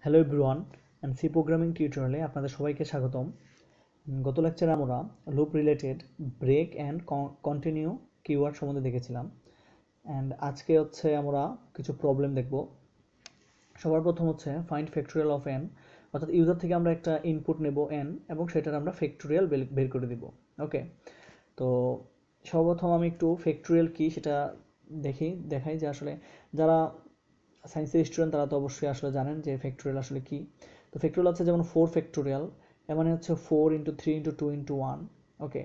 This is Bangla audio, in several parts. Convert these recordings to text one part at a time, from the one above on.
Hello everyone and C programming টিউটোরিয়ালে আপনাদের সবাইকে স্বাগতম। গত লেকচারে আমরা loop related break and continue keyword সম্বন্ধে দেখেছিলাম, অ্যান্ড আজকে হচ্ছে আমরা কিছু প্রবলেম দেখব। সবার প্রথম হচ্ছে ফাইন্ড ফ্যাক্টোরিয়াল অফ এন, অর্থাৎ ইউজার থেকে আমরা একটা ইনপুট নেব এন এবং সেটার আমরা ফ্যাক্টোরিয়াল বের করে দিব। ওকে, তো সর্বপ্রথম আমি একটু ফ্যাক্টোরিয়াল কি সেটা দেখাই যে আসলে যারা সায়েন্সের স্টুডেন্ট তারা তো অবশ্যই আসলে জানেন যে ফ্যাক্টোরিয়াল আসলে কি। তো ফ্যাক্টোরিয়াল আছে যেমন 4 ফ্যাক্টোরিয়াল, এর মানে হচ্ছে 4 ইন্টু 3 ইন্টু 2 ইন্টু 1। ওকে,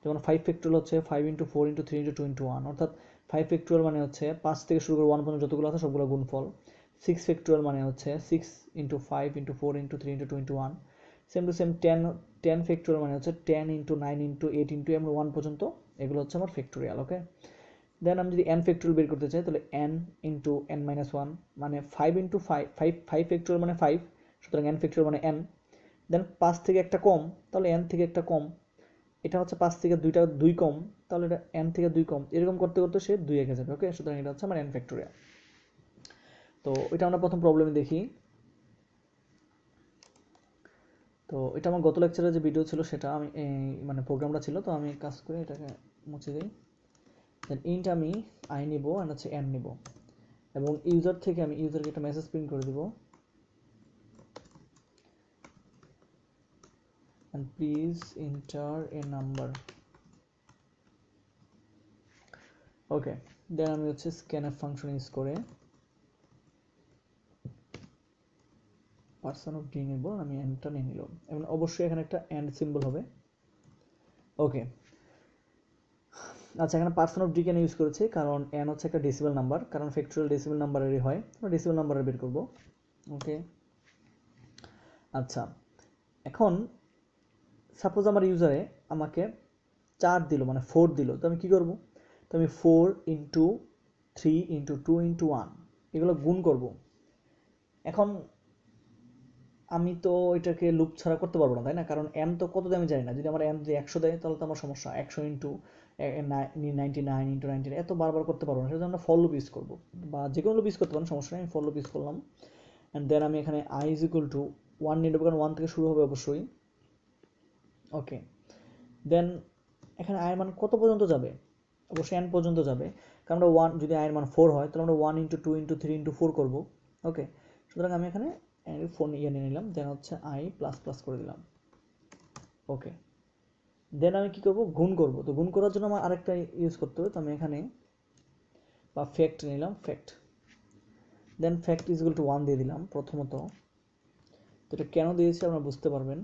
যেমন 5 ফ্যাক্টোরিয়াল হচ্ছে 5 ইন্টু 4 ইন্টু 3 ইন্টু 2 ইন্টু 1, অর্থাৎ 5 ফ্যাক্টোরিয়াল মানে হচ্ছে 5 থেকে শুরু করে 1 পর্যন্ত যতগুলো আছে সবগুলো গুণফল। 6 ফ্যাক্টোরিয়াল মানে হচ্ছে 6 into 5 into 4 into 3 into 2 into 1। Same to same 10 factorial মানে হচ্ছে 10 ইন্টু 9 ইন্টু 8 ইন্টু এমন 1 পর্যন্ত, এগুলো হচ্ছে আমার ফ্যাক্টোরিয়াল। ওকে, দেন আমি যদি এন ফ্যাক্টোরিয়াল বের করতে চাই তাহলে N into N minus one মানে 5 ইন্টু 5 ফ্যাক্টোরিয়াল মানে 5, সুতরাং এন ফ্যাক্টোরিয়াল মানে এন। দেন 5 থেকে একটা কম, তাহলে এন থেকে একটা কম, এটা হচ্ছে 5 থেকে 2 কম, তাহলে এটা এন থেকে 2 কম, এরকম করতে করতে সে 2 এগিয়ে যাবে। ওকে, সুতরাং এটা হচ্ছে আমার এন ফ্যাক্টোরিয়াল। তো এটা আমরা প্রথম প্রবলেমে দেখি। তো এটা আমার গত লেকচারে যে ভিডিও ছিল সেটা আমি মানে প্রোগ্রামটা ছিল, তো আমি কাজ করে এটাকে মুছে দিই। দেন ইন্ট আমি আই নিব আর হচ্ছে এন নিব, এবং ইউজার থেকে আমি ইউজারকে একটা মেসেজ প্রিন্ট করে দিব, and please enter a number. ওকে, দেন আমি হচ্ছে scanf ফাংশন ইউজ করে পার্সন অফ ডি নিব, আমি এনটা নিয়ে নিলাম এবং অবশ্যই এখানে একটা এন্ড সিম্বল হবে। ওকে, আচ্ছা, এখানে পার্সন অফ ডি কেন ইউজ করেছি, কারণ এন হচ্ছে একটা ডেসিমাল নাম্বার, কারণ ফ্যাক্টোরিয়াল ডেসিমাল নাম্বারেরই হয়, আমরা ডেসিমাল নাম্বারে বের করব। ওকে, আচ্ছা, এখন সাপোজ আমার ইউজারে আমাকে 4 দিল মানে 4 দিল, তো আমি কি করব? তো আমি 4 ইন্টু 3 ইন্টু 2 ইন্টু 1 এগুলো গুণ করব। এখন আমি তো এটাকে লুপ ছাড়া করতে পারবো না, তাই না? কারণ এন তো কত দেয় আমি জানি না। যদি আমার এন যদি 100 দেয় তাহলে তো আমার সমস্যা। 100 ইন্টু 99 ইন্টু 99 এত বারবার করতে পারবো না, সেজন্য আমরা ফর লুপ ইউজ করবো, বা যে কোনো লুপ ইউজ করতে পারেন, সমস্যা নেই। আমি ফর লুপ ইউজ করলাম, অ্যান্ড দেন আমি এখানে আই ইজ ইকুয়াল টু 1 নিয়ে নেবো, কারণ 1 থেকে শুরু হবে অবশ্যই। ওকে, দেন এখানে আয়ের মান কত পর্যন্ত যাবে? অবশ্যই এন পর্যন্ত যাবে, কারণ আমরা 1, যদি আয়ের মান 4 হয় তাহলে আমরা 1 ইন্টু 2 ইন্টু 3 ইন্টু 4 করবো। ওকে, সুতরাং আমি এখানে ফোন ইয়ে নিয়ে নিলাম, দেন হচ্ছে আই প্লাস প্লাস করে দিলাম। ওকে, দেন আমি কি করব? গুণ করব। তো গুণ করার জন্য আমার আরেকটা ইউজ করতে হবে, তো আমি এখানে বা ফ্যাক্ট নিলাম, fact, then fact is equal to 1 দিয়ে দিলাম প্রথমত। তো এটা কেন দিয়েছি আপনারা বুঝতে পারবেন,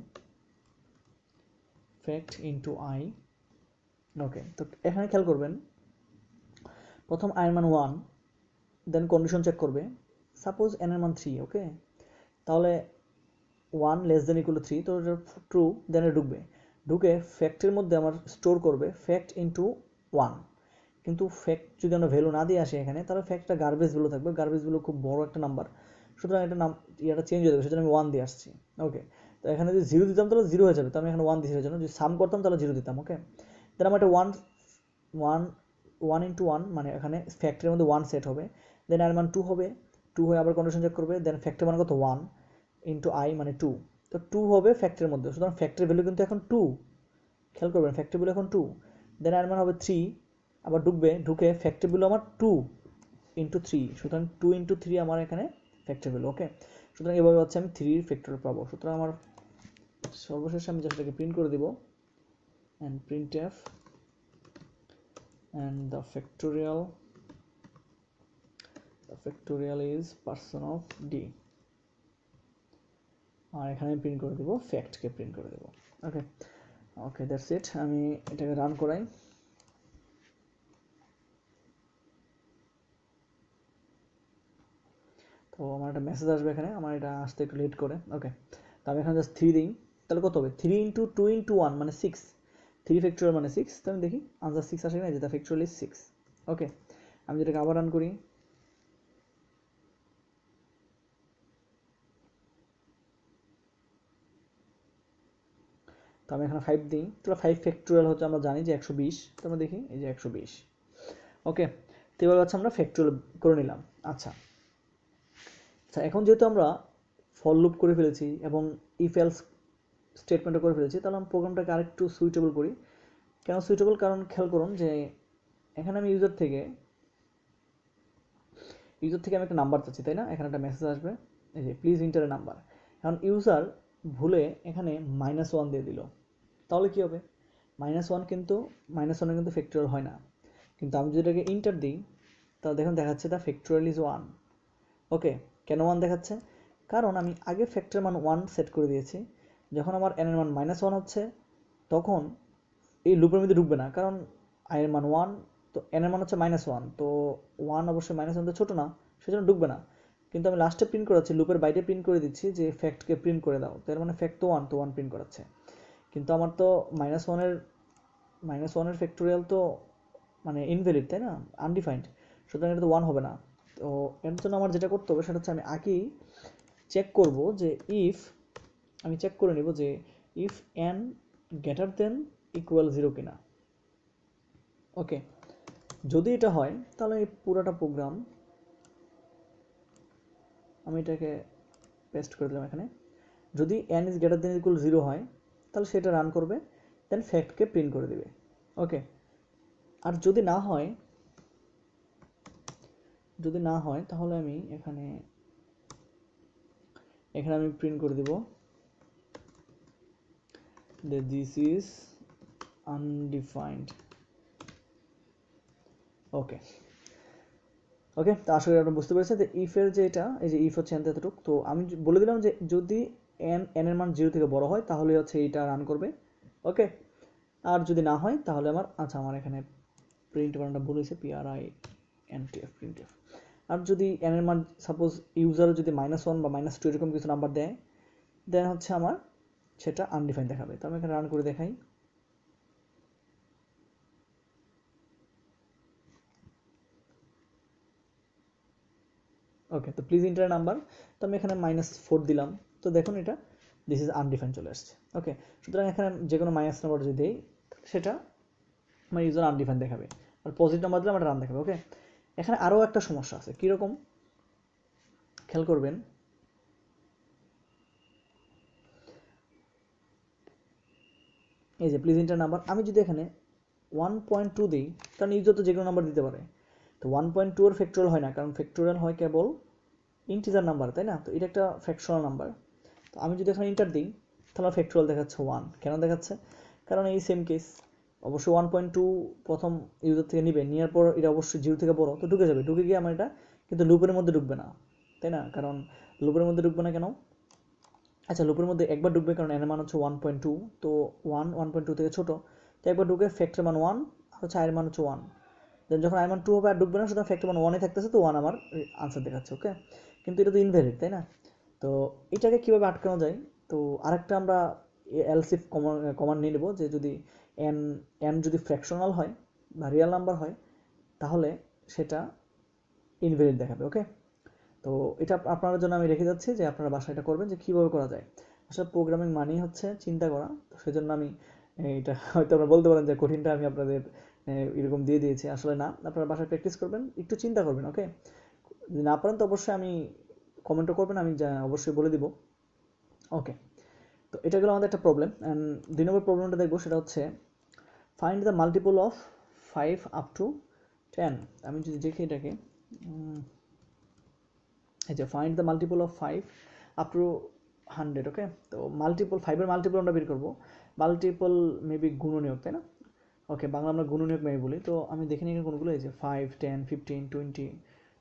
ফ্যাক্ট ইন্টু আই। ওকে, তো এখানে খেয়াল করবেন, প্রথম আয়ের মান 1, দেন কন্ডিশন চেক করবে, সাপোজ এন এর মান 3। ওকে, তাহলে 1 লেস দেন ইকুয়াল টু 3, তো এটা ট্রু, দেন ঢুকবে, ঢুকে ফ্যাক্টের মধ্যে আমার স্টোর করবে ফ্যাক্ট ইন্টু 1। কিন্তু ফ্যাক্ট যদি আমরা ভ্যালু না দিয়ে আসি এখানে, তাহলে ফ্যাক্টটা গার্বেজ ভ্যালু থাকবে, গার্বেজ ভ্যালু খুব বড় একটা নাম্বার, সুতরাং এটা নাম এটা চেঞ্জ হয়ে যাবে, সেজন্য আমি 1 দিয়ে আসছি। ওকে, তো এখানে যদি 0 দিতাম তাহলে 0 হয়ে যাবে, তো আমি এখানে 1 দিয়েছি, সেজন্য যদি সাম করতাম তাহলে 0 দিতাম। ওকে, দেন আমার একটা 1 ইন্টু 1 মানে এখানে ফ্যাক্টরের মধ্যে 1 সেট হবে, দেন আর মান 2 হবে, 2 হয়ে আবার কন্ডিশন চেক করবে, দেন ফ্যাক্টর মান কত? 1 ইন্টু আই মানে 2, তো 2 হবে ফ্যাক্টরের মধ্যে, সুতরাং ফ্যাক্টরের ভ্যালু কিন্তু এখন 2। খেয়াল করবেন, ফ্যাক্টর ভ্যালু এখন 2, দেন আর মান হবে 3, আবার ঢুকবে, ঢুকে ফ্যাক্টর ভ্যালু আমার 2 ইন্টু 3, সুতরাং 2 ইন্টু 3 আমার এখানে ফ্যাক্টর ভ্যালু। ওকে, সুতরাং এভাবে হচ্ছে আমি 3 ফ্যাক্টর পাবো। সুতরাং আমার সর্বশেষে আমি যেটাকে প্রিন্ট করে দিব, and printf and the factorial is person of d, আর এখানে প্রিন্ট করে দেব ফ্যাক্টকে প্রিন্ট করে দেব। ওকে, ওকে, দ্যাটস ইট। আমি এটাকে রান করাই। তো আমার একটা মেসেজ আসবে এখানে, আমার এটা আসতে একটু লেট করে। ওকে, তো আমি এখানে জাস্ট 3 দিই, তাহলে কত হবে? 3 ইন্টু 2 ইন্টু 1 মানে 6, 3 ফ্যাক্টোরিয়াল মানে 6, তো আমি দেখি আনসার 6 আসে না, যেটা ফ্যাক্টোরিয়াল ইজ 6। ওকে, আমি যেটাকে আবার রান করি, তো আমি এখানে 5 দিই, তো 5 ফ্যাক্টোরিয়াল হচ্ছে আমরা জানি যে 120, তো আমরা দেখি এই যে 120। ওকে, তো এবার হচ্ছে আমরা ফ্যাক্টোরিয়াল করে নিলাম। আচ্ছা, আচ্ছা, এখন যেহেতু আমরা ফর লুপ করে ফেলেছি এবং ইফ এলস স্টেটমেন্টও করে ফেলেছি, তাহলে আমি প্রোগ্রামটাকে আরেকটু সুইটেবল করি। কেন সুইটেবল? কারণ খেয়াল করুন যে এখানে আমি ইউজার থেকে আমি একটা নাম্বার চাচ্ছি, তাই না? এখানে একটা মেসেজ আসবে, এই যে প্লিজ ইন্টার এ নাম্বার। এখন ইউজার ভুলে এখানে -1 দিয়ে দিল, তাহলে কি হবে? -1 কিন্তু -1 কিন্তু ফ্যাক্টরিয়াল হয় না। কিন্তু আমি যদি এটাকে ইন্টার দিই, তাহলে দেখুন দেখাচ্ছে দ্য ফ্যাক্টরিয়াল ইজ 1। ওকে, কেন 1 দেখাচ্ছে? কারণ আমি আগে ফ্যাক্টরের মান 1 সেট করে দিয়েছি। যখন আমার n এর মান -1 হচ্ছে, তখন এই লুপের মধ্যে ঢুকবে না, কারণ i এর মান 1, তো n এর মান হচ্ছে -1, তো 1 অবশ্যই -1 তো ছোটো না, সেজন্য ঢুকবে না। কিন্তু আমি লাস্টে প্রিন্ট করাচ্ছি, লুপের বাইরে প্রিন্ট করে দিচ্ছি যে ফ্যাক্টকে প্রিন্ট করে দাও, তো এর মানে ফ্যাক্ট তো 1, তো 1 প্রিন্ট করাচ্ছে। কিন্তু আমার তো -1 এর ফ্যাক্টোরিয়াল তো মানে ইনভ্যালিড, তাই না? আনডিফাইন্ড, সুতরাং এটা তো 1 হবে না। তো এর জন্য আমার যেটা করতে হবে সেটা হচ্ছে আমি আগেই চেক করব যে আমি চেক করে নিব যে if n greater than equal 0 কিনা। ওকে, যদি এটা হয় তাহলে এই পুরোটা প্রোগ্রাম আমি এটাকে পেস্ট করে দিলাম এখানে। যদি n is greater than equal 0 হয়, তাহলে সেটা রান করবে, দেন ফ্যাক্টকে প্রিন্ট করে দিবে। ওকে, আর যদি না হয় তাহলে আমি এখানে আমি প্রিন্ট করে দিব that this is undefined. ওকে ওকে, তো আশা করি আপনারা বুঝতে পেরেছেন যে ইফের যে এটা, এই যে ইফ হচ্ছে এতটুকু, তো আমি বলে দিলাম যে যদি n এর মান 0 থেকে বড় হয় তাহলে হচ্ছে এইটা রান করবে। ওকে, আর যদি না হয় তাহলে আমার এখানে প্রিন্ট বানানটা ভুল হয়েছে, printf printf। আর যদি n এর মান সাপোজ ইউজার যদি -1 বা -2 এরকম কিছু নাম্বার দেয়, দেন হচ্ছে আমার সেটা আনডিফাইন্ড দেখাবে। তো আমি এখানে রান করে দেখাই। ওকে, তো প্লিজ ইন্টার নাম্বার, তো আমি এখানে -4 দিলাম, তো দেখুন এটা দিস ইজ আনডিফাইন্ড চলে আসছে। ওকে, সুতরাং এখানে যে কোনো মাইনাস নাম্বার যদি দেই, সেটা আমার ইউজার আনডিফাইন্ড দেখাবে, আর পজিটিভ নাম্বার দিলে আমার রান দেখাবে। ওকে, এখানে আরও একটা সমস্যা আছে, কীরকম খেয়াল করবেন। এই যে প্লিজ ইন্টার নাম্বার, আমি যদি এখানে 1.2 দিই, কারণ ইউজার তো যে কোনো নাম্বার দিতে পারে, তো 1.2 এর ফ্যাক্টোরিয়াল হয় না, কারণ ফ্যাক্টোরিয়াল হয় কেবল ইন্টিজার নাম্বার, তাই না? তো এটা একটা ফ্র্যাকশনাল নাম্বার। তো আমি যদি এখানে ইন্টার দিই, তাহলে ফ্যাক্টোরিয়াল দেখাচ্ছে 1। কেন দেখাচ্ছে? কারণ এই সেম কেস, অবশ্যই 1.2 প্রথম ইউজার থেকে নিবে, নেওয়ার পর এটা অবশ্যই 0 থেকে বড়, তো ঢুকে যাবে, ঢুকে গিয়ে আমার এটা কিন্তু লুপের মধ্যে ঢুকবে না, তাই না? কারণ লুপের মধ্যে ঢুকবে না কেন? আচ্ছা, লুপের মধ্যে একবার ঢুকবে, কারণ এর মান হচ্ছে 1.2, তো 1.2 থেকে ছোট, তো একবার ঢুকে ফ্যাক্টর মান 1 আর হচ্ছে আয়ের মান হচ্ছে 1, দেন যখন আই মান 2 হবে আর ঢুকবে না, সুতরাং ফ্যাক্টর মান 1 থাকতেছে, তো 1 আমার আনসার দেখাচ্ছে। ওকে, কিন্তু এটা তো ইনভ্যালিড, তাই না? তো এটাকে কীভাবে আটকানো যায়? তো আরেকটা আমরা এলস ইফ কমান্ড নিয়ে নেব, যে যদি এন যদি ফ্র্যাকশনাল হয় বা রিয়েল নাম্বার হয়, তাহলে সেটা ইনভ্যালিড দেখাবে। ওকে, তো এটা আপনাদের জন্য আমি রেখে যাচ্ছি, যে আপনারা বাসায় এটা করবেন, যে কীভাবে করা যায়। আসলে প্রোগ্রামিং মানেই হচ্ছে চিন্তা করা, তো সেজন্য আমি এটা হয়তো আপনারা বলতে পারেন যে কঠিনটা আমি আপনাদের এরকম দিয়ে দিয়েছি, আসলে না, আপনারা বাসায় প্র্যাকটিস করবেন, একটু চিন্তা করবেন। ওকে, যদি না পারেন তো অবশ্যই আমি কমেন্টও করবেন, আমি অবশ্যই বলে দিব। ওকে, তো এটা গেলো আমাদের একটা প্রবলেম। অ্যান্ড 2 নম্বর প্রবলেমটা দেখবো, সেটা হচ্ছে find the multiple of 5 up to 10। আমি যদি দেখি এটাকে, এই যে find the multiple of 5 up to 100। ওকে, তো মাল্টিপল 5-এর মাল্টিপল আমরা বের করবো, মাল্টিপল মেবি গুণনীয়ক, তাই না? ওকে, বাংলা আমরা গুণনীয়ক মেবি বলি। তো আমি দেখে নিই কোনগুলো, এই যে 5, 10, 15, 20,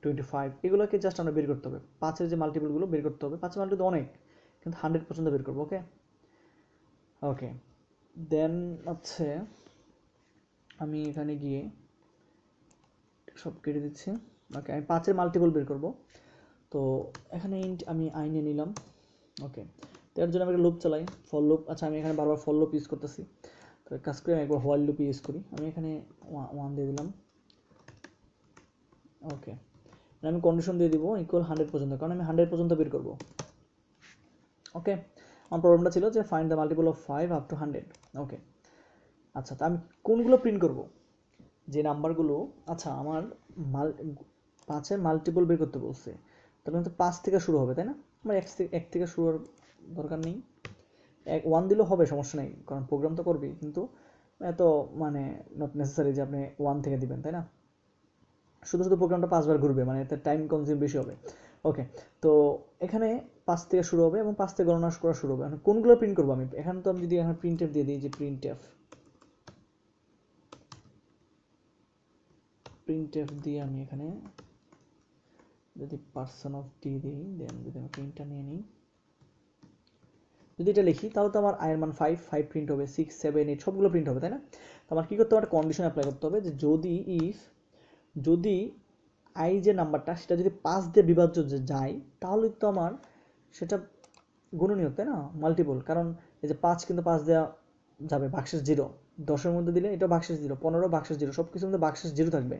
25, এগুলোকে জাস্ট আমরা বের করতে হবে। 5-এর যে মাল্টিপলগুলো বের করতে হবে, 5-এর মাল্টিপল তো অনেক, কিন্তু 100 পর্যন্ত বের করবো। ওকে ওকে, দেন হচ্ছে আমি এখানে গিয়ে সব কেটে দিচ্ছি। ওকে, আমি 5-এর মাল্টিপল বের করবো, তো এখানে আমি আই নিয়ে নিলাম। ওকে, তো এর জন্য আমি একটা লুপ চালাই, ফর লুপ। আচ্ছা, আমি এখানে বারবার ফর লুপ ইউজ করতেছি, তো কাজ করে আমি একবার হোয়াইল লুপ ইউজ করি। আমি এখানে 1 দিয়ে দিলাম। ওকে, আমি কন্ডিশন দিয়ে দিব ইকুয়াল 100 পর্যন্ত, কারণ আমি 100 পর্যন্ত বের করব। ওকে, আমার প্রবলেমটা ছিল যে find the multiple of 5 up to 100। ওকে, আচ্ছা, তো আমি কোনগুলো প্রিন্ট করব? যে নাম্বারগুলো, আচ্ছা আমার 5-এর মাল্টিপল বের করতে বলছে, তাহলে কিন্তু 5 থেকে শুরু হবে, তাই না? আমার এক থেকে শুরু হওয়ার দরকার নেই, 1 দিলেও হবে, সমস্যা নেই, কারণ প্রোগ্রাম তো করবি, কিন্তু এত মানে নট নেসেসারি যে আপনি 1 থেকে দিবেন, তাই না? শুধু শুধু প্রোগ্রামটা 5 বার ঘুরবে, মানে এতে টাইম কনজিউম বেশি হবে। ওকে, তো এখানে 5 থেকে শুরু হবে এবং 5 থেকে গণনা করা শুরু হবে। এখন কোনগুলো প্রিন্ট করবো আমি? এখানে তো আমি যদি এখানে প্রিন্টএফ দিয়ে দিই, যে প্রিন্টএফ দিয়ে আমি এখানে যদি পার্সন অফ টি দিই, দেন যদি আমি প্রিন্টটা নিয়ে নিই, যদি এটা লিখি তাহলে তো আমার আয়ের মান 5 প্রিন্ট হবে, 6 7 8 সবগুলো প্রিন্ট হবে, তাই না? তো আমার কী করতে হবে? কন্ডিশন অ্যাপ্লাই করতে হবে যে যদি আই যে নাম্বারটা সেটা যদি 5 দিয়ে বিভাজ্য যায়, তাহলে তো আমার সেটা গুণনীয়ক, তাই না? মাল্টিপল, কারণ এই যে 5 কিন্তু 5 দেওয়া যাবে, ভাগশেষ 0, 10-এর মধ্যে দিলে এটা ভাগশেষ 0, 15 ভাগশেষ 0, সব কিছুর মধ্যে ভাগশেষ 0 থাকবে।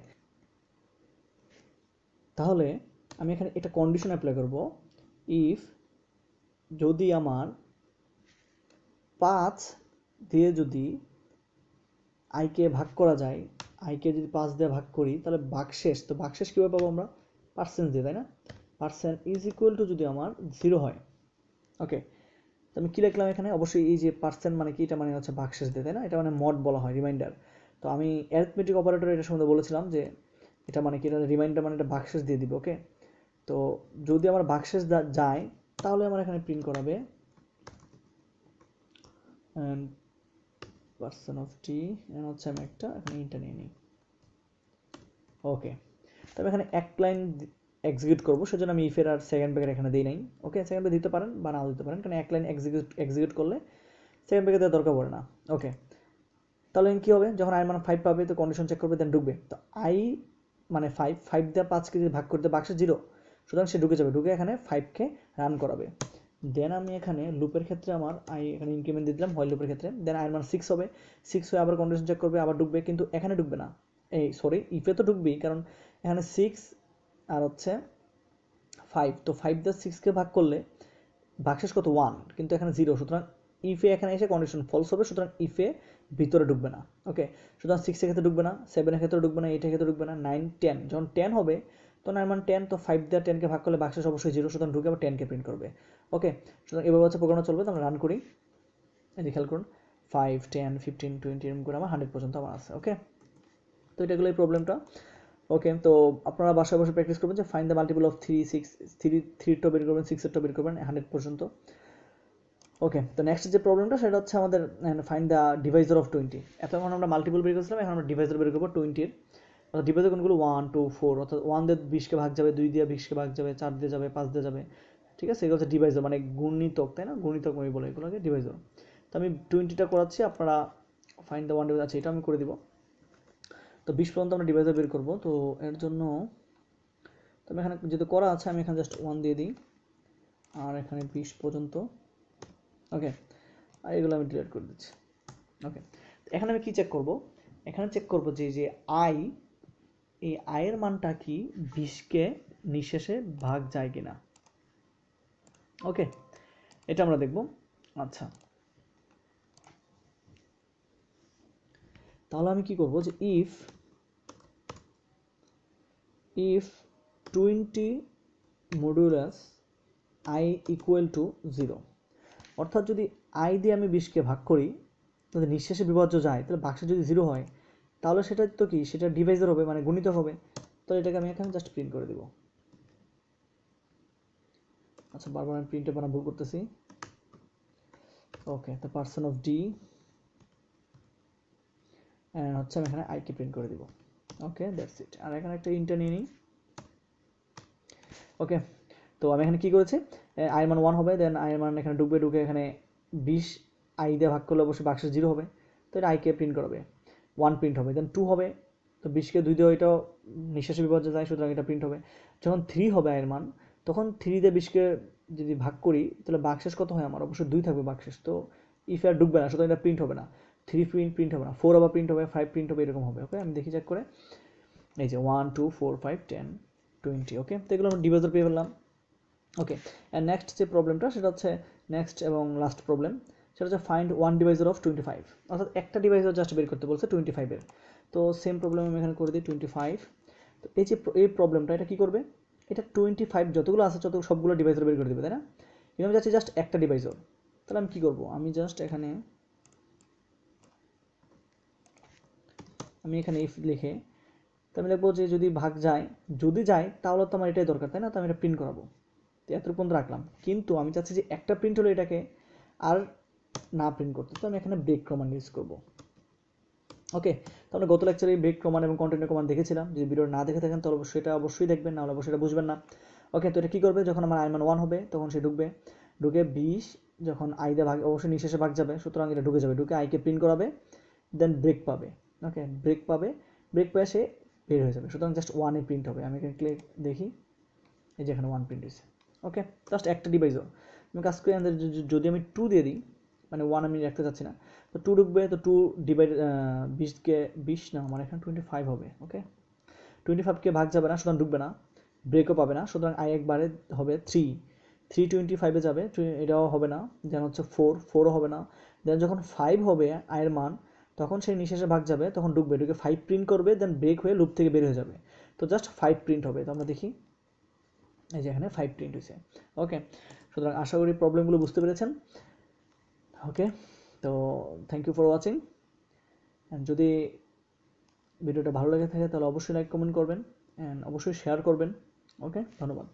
তাহলে আমি এখানে এটা কন্ডিশন অ্যাপ্লাই করব, ইফ যদি আমার 5 দিয়ে যদি আইকে ভাগ করা যায়, আইকে যদি 5 দিয়ে ভাগ করি, তাহলে ভাগশেষ, তো ভাগশেষ কীভাবে পাবো আমরা? পার্সেন্ট দিয়ে, তাই না? পার্সেন্ট ইজ ইকুয়াল টু যদি আমার 0 হয়, ওকে, তো আমি কী লিখলাম এখানে? অবশ্যই এই যে পার্সেন্ট মানে কি, এটা মানে হচ্ছে ভাগশেষ দিয়ে, তাই না? এটা মানে মড বলা হয়, রিমাইন্ডার। তো আমি অ্যারিথমেটিক অপারেটর এটা সম্বন্ধে বলেছিলাম যে এটা মানে কি, এটা রিমাইন্ডার মানে এটা ভাগশেষ দিয়ে দিবে, ওকে। তো যদি আমার ভাগশেষ যায়, তাহলে আমার এখানে প্রিন্ট করাবে পার্সন অফ টি, হচ্ছে আমি একটা এখানে ইন্টার নিয়ে নিই, ওকে। তবে এখানে এক লাইন এক্সিকিউট করবো, সেজন্য আমি ইফের আর সেকেন্ড ব্র্যাকেট এখানে দিই নাই, ওকে। সেকেন্ড ব্র্যাকেট দিতে পারেন বা নাও দিতে পারেন, কারণ এক লাইন এক্সিকিউট করলে সেকেন্ড ব্র্যাকেট দেওয়ার দরকার পড়ে না, ওকে। তাহলে কী হবে? যখন আই মান 5 পাবে তো কন্ডিশন চেক করবে, দেন ঢুকবে। তো আই মানে 5 দিয়ে 5কে যদি ভাগ করতে বাক্সে 0, সুতরাং সে ঢুকে যাবে, ঢুকে এখানে 5কে রান করাবে। দেন আমি এখানে লুপের ক্ষেত্রে আমার আই এখানে ইনক্রিমেন্ট দিয়ে দিলাম, হোয়াইল লুপের ক্ষেত্রে। দেন আই মান 6 হবে, 6 হয়ে আবার কন্ডিশন চেক করবে, আবার ঢুকবে, কিন্তু এখানে ঢুকবে না, এই সরি ইফে তো ঢুকবেই, কারণ এখানে 6 আর হচ্ছে 5, তো 5 দিয়ে 6কে ভাগ করলে ভাগশেষ কত? 1, কিন্তু এখানে 0, সুতরাং ইফে এখানে এসে কন্ডিশন ফলস হবে, সুতরাং ইফে ভিতরে ঢুকবে না, ওকে। সুতরাং 6 এর ক্ষেত্রে ঢুকবে না, 7 এর ক্ষেত্রে ঢুকবে না, 8 এর ক্ষেত্রে ঢুকবে না, 9 10, যখন 10 হবে তো 9 মান 10, তো 5 দিয়ে 10কে ভাগ করলে ভাগশেষ অবশ্যই 0, সুতরাং ঢুকে আবার 10কে প্রিন্ট করবে, ওকে। সুতরাং এভাবে হচ্ছে প্রোগ্রামটা চলবে। তো আমরা রান করি, এই খেয়াল করুন 5 10 15 20 এরকম করে আমার 100 পর্যন্ত আমার আছে, ওকে। তো এটা হলো এই প্রবলেমটা, ওকে। তো আপনারা বাসায় বসে প্র্যাকটিস করবেন যে ফাইন্ড দ্য মাল্টিপল অফ 3 6, 3 বের করবেন, 6 এরটা বের করবেন 100 পর্যন্ত, ওকে। তো নেক্সট যে প্রবলেমটা সেটা হচ্ছে আমাদের ফাইন্ড দ্য ডিভাইজার অফ 20। এতক্ষণ আমরা মাল্টিপল বের করেছিলাম, এখন আমরা ডিভাইজার বের করবো 20-এর। অর্থাৎ ডিভাইজার কোনগুলো? 1 2 4, অর্থাৎ 1 দিয়ে 20কে ভাগ যাবে, 2 দিয়ে 20কে ভাগ যাবে, 4 দিয়ে যাবে, 5 দিয়ে যাবে, ঠিক আছে? এগুলো হচ্ছে ডিভাইজার, মানে গুণিতক, তাই না? গুণিতক আমি বলে এগুলোকে ডিভাইজার। তো আমি 20টা করাচ্ছি, আপনারা ফাইন্ড দ্য 1 ডিভাইজার, আচ্ছা এটা আমি করে দিব। তো 20 পর্যন্ত আমরা ডিভাইজার বের করবো, তো এর জন্য তবে এখানে যেহেতু করা আছে আমি এখানে জাস্ট 1 দিয়ে দিই, আর এখানে 20 পর্যন্ত, ওকে। আর এগুলো আমি ডিলিট করে দিচ্ছি, ওকে। এখানে আমি কি চেক করব? এখানে চেক করব যে আই, এই আয়ের মানটা কি 20কে নিঃশেষে ভাগ যায় কিনা, ওকে। এটা আমরা দেখব, আচ্ছা। তাহলে আমি কি করব যে if 20 modulus I equal to 0, অর্থাৎ যদি আই দিয়ে আমি 20কে ভাগ করি, যদি নিঃশেষে বিভাজ্য যায়, তাহলে বাক্সে যদি 0 হয়, তাহলে সেটা তো কি, সেটা ডিভাইজার হবে, মানে গুণিত হবে। তো এটাকে আমি এখানে জাস্ট প্রিন্ট করে দেব, আচ্ছা। বারবার আমি প্রিন্টে বানা ভুল করতেছি, ওকে। তো পার্সন অফ ডি হচ্ছে আমি এখানে আইকে প্রিন্ট করে দিব, ওকে, দ্যাটস ইট। আর এখানে একটা ইন্টার নিয়ে নিই, ওকে। তো আমি এখানে কি করেছি, আয়ের মান 1 হবে, দেন আয়ের মান এখানে ঢুকবে, ঢুকে এখানে 20 আই দিয়ে ভাগ করলে অবশ্যই বাক্সে 0 হবে, তো এটা আইকে প্রিন্ট করবে, 1 প্রিন্ট হবে, দেন 2 হবে, তো 20কে 2 দিয়ে এটাও নিঃশেষে বিভাজ্য যায়, সুতরাং এটা প্রিন্ট হবে। যখন 3 হবে আয়ের মান, তখন 3 দিয়ে 20কে যদি ভাগ করি, তাহলে বাক্সেস কত হয় আমার? অবশ্যই 2 থাকবে বাক্সেস, তো ইফ আর ঢুকবে না, সুতরাং এটা প্রিন্ট হবে না। 3 প্রিন্ট হবে না, 4 আবার প্রিন্ট হবে, 5 প্রিন্ট হবে, এরকম হবে, ওকে। আমি দেখি চেক করে, এই যে 1 2 4 5 10 20, ওকে। তো এগুলো আমরা ডিভাইজার পেয়ে ফেললাম, ওকে। অ্যান্ড নেক্সট যে প্রবলেমটা সেটা হচ্ছে নেক্সট এবং লাস্ট প্রবলেম, সেটা হচ্ছে ফাইন্ড 1 ডিভাইজার অফ 25, অর্থাৎ একটা ডিভাইজার জাস্ট বের করতে বলছে 25-এর। তো সেম প্রবলেম আমি এখানে করে দিই 25। তো এই যে এই প্রবলেমটা, এটা কি করবে? এটা 25 যতগুলো আছে ততগুলো সবগুলো ডিভাইজার বের করে দেবে, তাই না? কিন্তু আমি চাচ্ছি জাস্ট একটা ডিভাইসর, তাহলে আমি কী করবো, আমি জাস্ট এখানে ইফ লিখে তো আমি লিখবো যে যদি ভাগ যায়, যদি যায় তাহলে তো আমার এটাই দরকার, তাই না? তো আমি এটা প্রিন্ট করাবো, তো এতটুকু পর্যন্ত রাখলাম। কিন্তু আমি চাচ্ছি যে একটা প্রিন্ট হলো এটাকে আর না প্রিন্ট করতে, তো আমি এখানে ব্রেক কমান্ড ইউজ করবো। ওকে, তো আমরা গত লেকচারে ব্রেক কমান্ড এবং কন্টিনিউ কমান্ড দেখেছিলাম। যদি ভিডিও না দেখে থাকেন তাহলে অবশ্যই এটা দেখবেন, নাহলে অবশ্যই এটা বুঝবেন না। ওকে, তো এটা কী করবে, যখন আমার i মান 1 হবে তখন সে ঢুকবে, ঢুকে 20 যখন i দিয়ে ভাগ, অবশ্যই নিঃশেষে ভাগ যাবে, সুতরাং এটা ঢুকে যাবে, ঢুকে আইকে প্রিন্ট করাবে, দেন ব্রেক পাবে। ওকে, ব্রেক পাবে, ব্রেক পেয়ে সে বের হয়ে যাবে, সুতরাং জাস্ট 1 প্রিন্ট হবে। আমি এখানে ক্লিক দেখি, এই যে এখানে 1 প্রিন্ট হয়েছে। ওকে, জাস্ট একটা ডিভাইসও আমি কাজ করি। যদি আমি 2 দিয়ে দিই, মানে 1 আমি রাখতে চাচ্ছি না, তো 2 ঢুকবে, তো 2 ডিভাইড 20কে 20 না, মানে এখানে 25 হবে। ওকে, 25কে ভাগ যাবে না, সুতরাং ঢুকবে না, ব্রেকও পাবে না, সুতরাং আই একবারে হবে 3 25-এ যাবে, এটাও হবে না, দেন হচ্ছে 4ও হবে না, দেন যখন 5 হবে আয়ের মান, তখন সেই নিঃশেষে ভাগ যাবে, তখন ঢুকবে, ঢুকে 5 প্রিন্ট করবে, দেন ব্রেক হয়ে লুপ থেকে বের হয়ে যাবে, তো জাস্ট 5 প্রিন্ট হবে। তো আমরা দেখি, এই যে এখানে 5 প্রিন্ট হয়েছে। ওকে, সুতরাং আশা করি প্রবলেমগুলো বুঝতে পেরেছেন। ওকে, তো thank you for watching, and যদি ভিডিওটা ভালো লেগে থাকে তাহলে অবশ্যই লাইক কমেন্ট করবেন, অ্যান্ড অবশ্যই শেয়ার করবেন। ওকে, ধন্যবাদ।